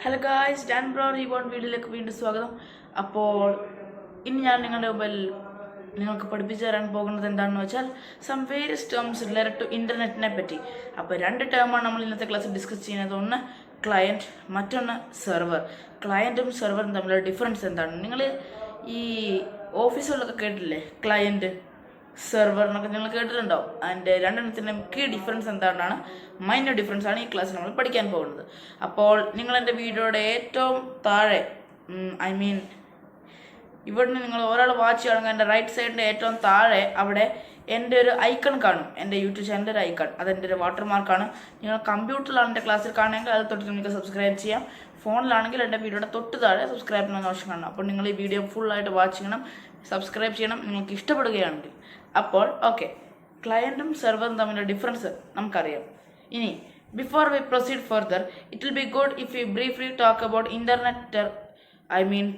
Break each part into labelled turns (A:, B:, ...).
A: Hello guys, Dan bro reborn വീഡിയോയിലേക്ക് വീണ്ടും സ്വാഗതം. അപ്പോൾ ഇനി ഞാൻ നിങ്ങളുടെ മുമ്പിൽ നിങ്ങൾക്ക് പഠിപ്പിച്ചു തരാൻ പോകുന്നത് എന്താണെന്ന് വെച്ചാൽ some various terms related to ഇൻ്റർനെറ്റിനെ പറ്റി. അപ്പോൾ രണ്ട് ടേമാണ് നമ്മൾ ഇന്നത്തെ ക്ലാസ്സിൽ ഡിസ്കസ് ചെയ്യുന്നത്. ഒന്ന് ക്ലയൻറ്റ്, മറ്റൊന്ന് സെർവർ. ക്ലയൻറ്റും സെർവറും തമ്മിലുള്ള ഡിഫറൻസ് എന്താണ്? നിങ്ങൾ ഈ ഓഫീസുകളിലൊക്കെ കേട്ടില്ലേ ക്ലയൻറ്റ് സെർവർ എന്നൊക്കെ നിങ്ങൾ കേട്ടിട്ടുണ്ടാവും. അതിൻ്റെ രണ്ടെണ്ണത്തിൻ്റെ കീ ഡിഫറൻസ് എന്താണെന്നാണ്, മൈനർ ഡിഫറൻസ് ആണ് ഈ ക്ലാസ്സിൽ നമ്മൾ പഠിക്കാൻ പോകുന്നത്. അപ്പോൾ നിങ്ങൾ എൻ്റെ വീഡിയോയുടെ ഏറ്റവും താഴെ ഇവിടുന്ന് നിങ്ങൾ ഒരാൾ വാച്ച് ചെയ്യണമെങ്കിൽ എൻ്റെ റൈറ്റ് സൈഡിൻ്റെ ഏറ്റവും താഴെ അവിടെ എൻ്റെ ഒരു ഐക്കൺ കാണും, എൻ്റെ യൂട്യൂബ് ചാനലിൻ്റെ ഒരു ഐക്കൺ. അതെൻ്റെ ഒരു വാട്ടർമാർക്കാണ്. നിങ്ങൾ കമ്പ്യൂട്ടറിലാണ് എൻ്റെ ക്ലാസ്സിൽ കാണുമെങ്കിൽ അത് തൊട്ട് നിങ്ങൾക്ക് സബ്സ്ക്രൈബ് ചെയ്യാം. ഫോണിലാണെങ്കിൽ എൻ്റെ വീഡിയോയുടെ തൊട്ട് താഴെ സബ്സ്ക്രൈബ് ചെയ്യണമെന്ന് ആവശ്യം കാണണം. അപ്പോൾ നിങ്ങൾ ഈ വീഡിയോ ഫുള്ളായിട്ട് വാച്ച് ചെയ്യണം, സബ്സ്ക്രൈബ് ചെയ്യണം നിങ്ങൾക്ക് ഇഷ്ടപ്പെടുകയാണെങ്കിൽ. അപ്പോൾ ഓക്കെ, ക്ലയൻറ്റും സെർവറും തമ്മിലുള്ള ഡിഫറൻസ് നമുക്കറിയാം. ഇനി before we proceed further, it will be good if you briefly talk about internet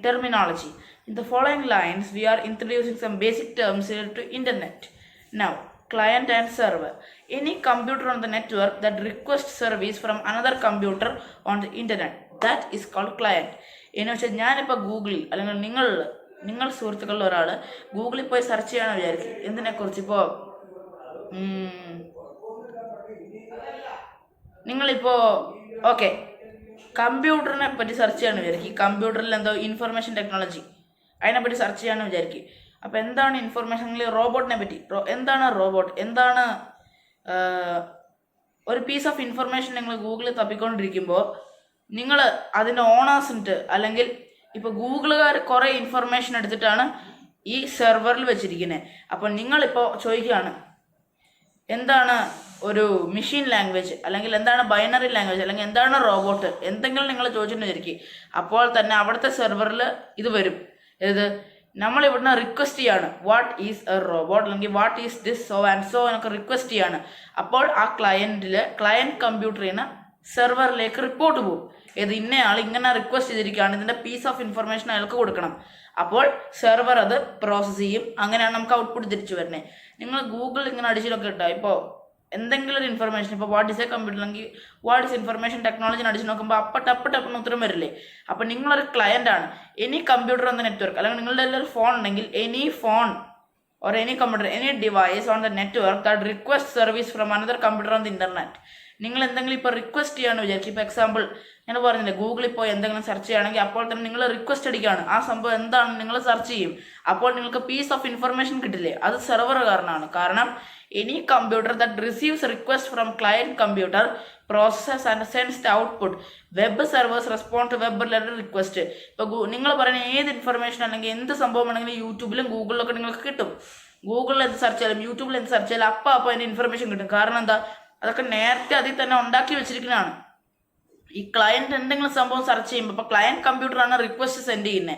A: terminology. In the following lines, we are introducing some basic terms related to internet. Now, client and server. Any computer on the network that requests service from another computer on the internet, that is called client. എന്ന് വെച്ചാൽ ഞാനിപ്പോൾ ഗൂഗിളിൽ അല്ലെങ്കിൽ നിങ്ങൾ സുഹൃത്തുക്കളിൽ ഒരാൾ ഗൂഗിളിൽ പോയി സെർച്ച് ചെയ്യാൻ വിചാരിക്കും എന്തിനെക്കുറിച്ച്. ഇപ്പോൾ നിങ്ങളിപ്പോൾ ഓക്കെ കമ്പ്യൂട്ടറിനെ പറ്റി സെർച്ച് ചെയ്യാമെന്ന് വിചാരിക്കും. കമ്പ്യൂട്ടറിൽ എന്തോ ഇൻഫർമേഷൻ ടെക്നോളജി അതിനെപ്പറ്റി സെർച്ച് ചെയ്യാമെന്ന് വിചാരിക്കും. അപ്പോൾ എന്താണ് ഇൻഫർമേഷൻ? റോബോട്ടിനെ പറ്റി. എന്താണ് റോബോട്ട്? എന്താണ് ഒരു പീസ് ഓഫ് ഇൻഫർമേഷൻ നിങ്ങൾ ഗൂഗിളിൽ തപ്പിക്കൊണ്ടിരിക്കുമ്പോൾ നിങ്ങൾ അതിൻ്റെ ഓണേഴ്സിൻ്റെ അല്ലെങ്കിൽ ഇപ്പോൾ ഗൂഗിളുകാർ കുറേ ഇൻഫർമേഷൻ എടുത്തിട്ടാണ് ഈ സെർവറിൽ വെച്ചിരിക്കുന്നത്. അപ്പോൾ നിങ്ങളിപ്പോൾ ചോദിക്കുകയാണ് എന്താണ് ഒരു മെഷീൻ ലാംഗ്വേജ്, അല്ലെങ്കിൽ എന്താണ് ബൈനറി ലാംഗ്വേജ്, അല്ലെങ്കിൽ എന്താണ് റോബോട്ട്, എന്തെങ്കിലും നിങ്ങൾ ചോദിച്ചിട്ട് വിചാരിക്കും. അപ്പോൾ തന്നെ അവിടുത്തെ സെർവറിൽ ഇത് വരും. ഇത് നമ്മൾ ഇവിടുന്ന് റിക്വസ്റ്റ് ചെയ്യാണ്, വാട്ട് ഈസ് എ റോബോട്ട്, അല്ലെങ്കിൽ what is this so and so എന്നൊക്കെ റിക്വസ്റ്റ് ചെയ്യാണ്. അപ്പോൾ ആ ക്ലയൻറ്റ് കമ്പ്യൂട്ടറിൽ നിന്ന് സെർവറിലേക്ക് റിപ്പോർട്ട് പോകും. ഇത് ഇന്നയാൾ ഇങ്ങനെ റിക്വസ്റ്റ് ചെയ്തിരിക്കുകയാണ്, ഇതിൻ്റെ പീസ് ഓഫ് ഇൻഫർമേഷൻ അയാൾക്ക് കൊടുക്കണം. അപ്പോൾ സെർവർ അത് പ്രോസസ്സ് ചെയ്യും. അങ്ങനെയാണ് നമുക്ക് ഔട്ട്പുട്ട് തിരിച്ചു വരുന്നത്. നിങ്ങൾ ഗൂഗിളിൽ ഇങ്ങനെ അടിച്ചിട്ടൊക്കെ ഇട്ടാൽ ഇപ്പോൾ എന്തെങ്കിലും ഒരു ഇൻഫർമേഷൻ, ഇപ്പോൾ വാട്ട് ഈസ് എ കമ്പ്യൂട്ടർ അല്ലെങ്കിൽ വാട്ട് ഈസ് ഇൻഫർമേഷൻ ടെക്നോളജി അടിച്ച് നോക്കുമ്പോൾ ടപ്പെന്ന് ഉത്തരം വരില്ലേ. അപ്പോൾ നിങ്ങളൊരു ക്ലയൻ്റാണ്. Any computer on the network, അല്ലെങ്കിൽ നിങ്ങളുടെ ഒരു ഫോൺ ഉണ്ടെങ്കിൽ any phone or any computer, any device on the network that requests service from another computer on the internet. നിങ്ങൾ എന്തെങ്കിലും ഇപ്പോൾ റിക്വസ്റ്റ് ചെയ്യാമെന്ന് വിചാരിക്കും. ഇപ്പോൾ എക്സാമ്പിൾ ഞാൻ പറഞ്ഞില്ലേ, ഗൂഗിളിൽ പോയി എന്തെങ്കിലും സെർച്ച് ചെയ്യുകയാണെങ്കിൽ അപ്പോൾ തന്നെ നിങ്ങൾ റിക്വസ്റ്റ് അടിക്കുകയാണ്. ആ സംഭവം എന്താണ് നിങ്ങൾ സെർച്ച് ചെയ്യും. അപ്പോൾ നിങ്ങൾക്ക് പീസ് ഓഫ് ഇൻഫർമേഷൻ കിട്ടില്ലേ, അത് സെർവർ കാരണമാണ്. കാരണം any computer that receives request from client computer process and sends the output. Web servers respond to web related request. ഇപ്പോൾ നിങ്ങൾ പറയുന്ന ഏത് ഇൻഫർമേഷൻ അല്ലെങ്കിൽ എന്ത് സംഭവം ആണെങ്കിലും യൂട്യൂബിലും ഗൂഗിളിലൊക്കെ നിങ്ങൾക്ക് കിട്ടും. ഗൂഗിളിൽ എന്ത് സെർച്ച് ചെയ്യാലും യൂട്യൂബിൽ എന്ത് സെർച്ച് ചെയ്യാലും അപ്പോൾ അതിൻ്റെ ഇൻഫർമേഷൻ കിട്ടും. കാരണം എന്താ, അതൊക്കെ നേരത്തെ അതിൽ തന്നെ ഉണ്ടാക്കി വെച്ചിരിക്കുന്നതാണ്. ഈ ക്ലയൻറ്റ് എന്തെങ്കിലും സംഭവം സെർച്ച് ചെയ്യുമ്പോൾ ഇപ്പോൾ ക്ലയൻറ്റ് കമ്പ്യൂട്ടറാണ് റിക്വസ്റ്റ് സെൻഡ് ചെയ്യുന്നത്.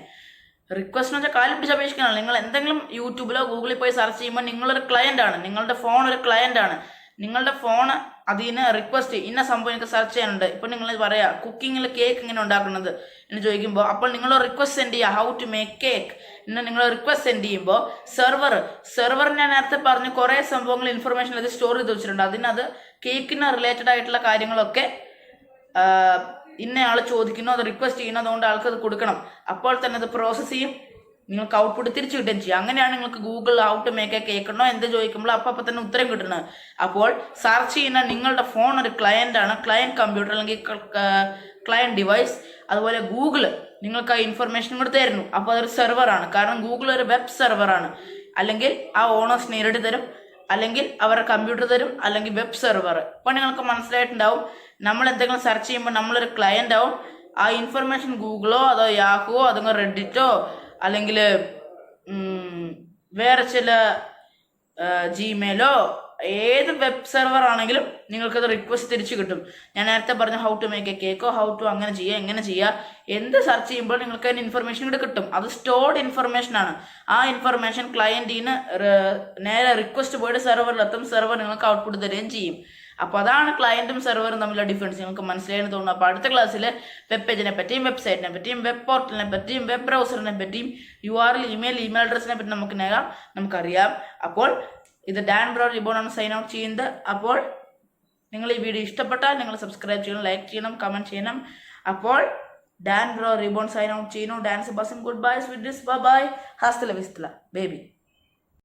A: റിക്വസ്റ്റ് എന്ന് വെച്ചാൽ കാലം പിടിച്ച് അപേക്ഷിക്കാനാണ്. നിങ്ങൾ എന്തെങ്കിലും യൂട്യൂബിലോ ഗൂഗിളിൽ പോയി സെർച്ച് ചെയ്യുമ്പോൾ നിങ്ങളൊരു ക്ലയൻ്റാണ്, നിങ്ങളുടെ ഫോൺ ഒരു ക്ലയൻ്റാണ്. നിങ്ങളുടെ ഫോൺ അതിന് റിക്വസ്റ്റ് ഇന്ന സംഭവം എനിക്ക് സെർച്ച് ചെയ്യാനുണ്ട്. ഇപ്പോൾ നിങ്ങൾ പറയാം കുക്കിങ്ങിൽ കേക്ക് ഇങ്ങനെ ഉണ്ടാക്കുന്നത് എന്ന് ചോദിക്കുമ്പോൾ അപ്പോൾ നിങ്ങൾ റിക്വസ്റ്റ് സെൻഡ് ചെയ്യുക, ഹൗ ടു മേക്ക് കേക്ക് എന്ന് നിങ്ങൾ റിക്വസ്റ്റ് സെൻഡ് ചെയ്യുമ്പോൾ സെർവർ ഞാൻ നേരത്തെ പറഞ്ഞ് കുറേ സംഭവങ്ങൾ ഇൻഫർമേഷൻ അത് സ്റ്റോർ ചെയ്ത് വെച്ചിട്ടുണ്ട്. അതിനത് കേക്കിന് റിലേറ്റഡ് ആയിട്ടുള്ള കാര്യങ്ങളൊക്കെ ഇന്നയാൾ ചോദിക്കുന്നു, അത് റിക്വസ്റ്റ് ചെയ്യുന്നു, അതുകൊണ്ട് ആൾക്ക് അത് കൊടുക്കണം. അപ്പോൾ തന്നെ അത് പ്രോസസ്സ് ചെയ്യും, നിങ്ങൾക്ക് ഔട്ട്പുട്ട് തിരിച്ചു കിട്ടുകയും ചെയ്യും. അങ്ങനെയാണ് നിങ്ങൾക്ക് Google how to make a cake ഉണ്ടോ എന്ത് ചോദിക്കുമ്പോൾ അപ്പോൾ തന്നെ ഉത്തരം കിട്ടുന്നത്. അപ്പോൾ സെർച്ച് ചെയ്യുന്ന നിങ്ങളുടെ ഫോൺ ഒരു ക്ലയൻ്റാണ്, ക്ലയൻറ്റ് കമ്പ്യൂട്ടർ അല്ലെങ്കിൽ ക്ലയൻറ്റ് ഡിവൈസ്. അതുപോലെ ഗൂഗിൾ നിങ്ങൾക്ക് ആ ഇൻഫർമേഷൻ കൂടെ തരുന്നു, അപ്പോൾ അതൊരു സെർവറാണ്. കാരണം ഗൂഗിൾ ഒരു വെബ് സെർവറാണ്. അല്ലെങ്കിൽ ആ ഓണേഴ്സ് നേരിട്ട് തരും, അല്ലെങ്കിൽ അവരുടെ കമ്പ്യൂട്ടർ തരും, അല്ലെങ്കിൽ വെബ് സെർവർ. ഇപ്പോൾ നിങ്ങൾക്ക് മനസ്സിലായിട്ടുണ്ടാവും, നമ്മൾ എന്തെങ്കിലും സെർച്ച് ചെയ്യുമ്പോൾ നമ്മളൊരു ക്ലയൻ്റ് ആവും. ആ ഇൻഫർമേഷൻ ഗൂഗിളോ അതോ യാഹുവോ അതോ റെഡിറ്റോ അല്ലെങ്കിൽ വേറെ ചില ജിമെയിലോ ഏത് വെബ് സെർവർ ആണെങ്കിലും നിങ്ങൾക്കത് റിക്വസ്റ്റ് തിരിച്ചു കിട്ടും. ഞാൻ നേരത്തെ പറഞ്ഞ ഹൗ ടു മേക്ക് എ കേക്കോ ഹൗ ടു അങ്ങനെ ചെയ്യുക എങ്ങനെ ചെയ്യുക എന്ത് സെർച്ച് ചെയ്യുമ്പോൾ നിങ്ങൾക്ക് അതിന് ഇൻഫർമേഷൻ കൂടെ കിട്ടും. അത് സ്റ്റോർഡ് ഇൻഫർമേഷനാണ്. ആ ഇൻഫർമേഷൻ ക്ലയൻറ്റിന് നേരെ റിക്വസ്റ്റ് പോയിട്ട് സെർവറിലെത്തും, സെർവർ നിങ്ങൾക്ക് ഔട്ട്പുട്ട് തരുകയും ചെയ്യും. അപ്പോൾ അതാണ് ക്ലയൻറ്റും സെർവറും തമ്മിലുള്ള ഡിഫറൻസ്. നിങ്ങൾക്ക് മനസ്സിലായെന്ന് തോന്നുന്നു. അപ്പോൾ അടുത്ത ക്ലാസ്സിൽ വെബ് പേജിനെ പറ്റിയും വെബ്സൈറ്റിനെ പറ്റിയും വെബ് പോർട്ടലിനെ പറ്റിയും വെബ് ബ്രൗസറിനെ പറ്റിയും URL ഇമെയിൽ അഡ്രസ്സിനെ പറ്റി നമുക്കറിയാം. അപ്പോൾ ഇത് ഡാൻ ബ്രോ റിബോണാണ് സൈൻ ഔട്ട് ചെയ്യുന്നത്. അപ്പോൾ നിങ്ങൾ ഈ വീഡിയോ ഇഷ്ടപ്പെട്ടാൽ നിങ്ങൾ സബ്സ്ക്രൈബ് ചെയ്യണം, ലൈക്ക് ചെയ്യണം, കമൻറ്റ് ചെയ്യണം. അപ്പോൾ Dan Bro, Reborn sign out. Chino, dance, passing goodbyes with this. Bye bye. Hasta la vista, baby.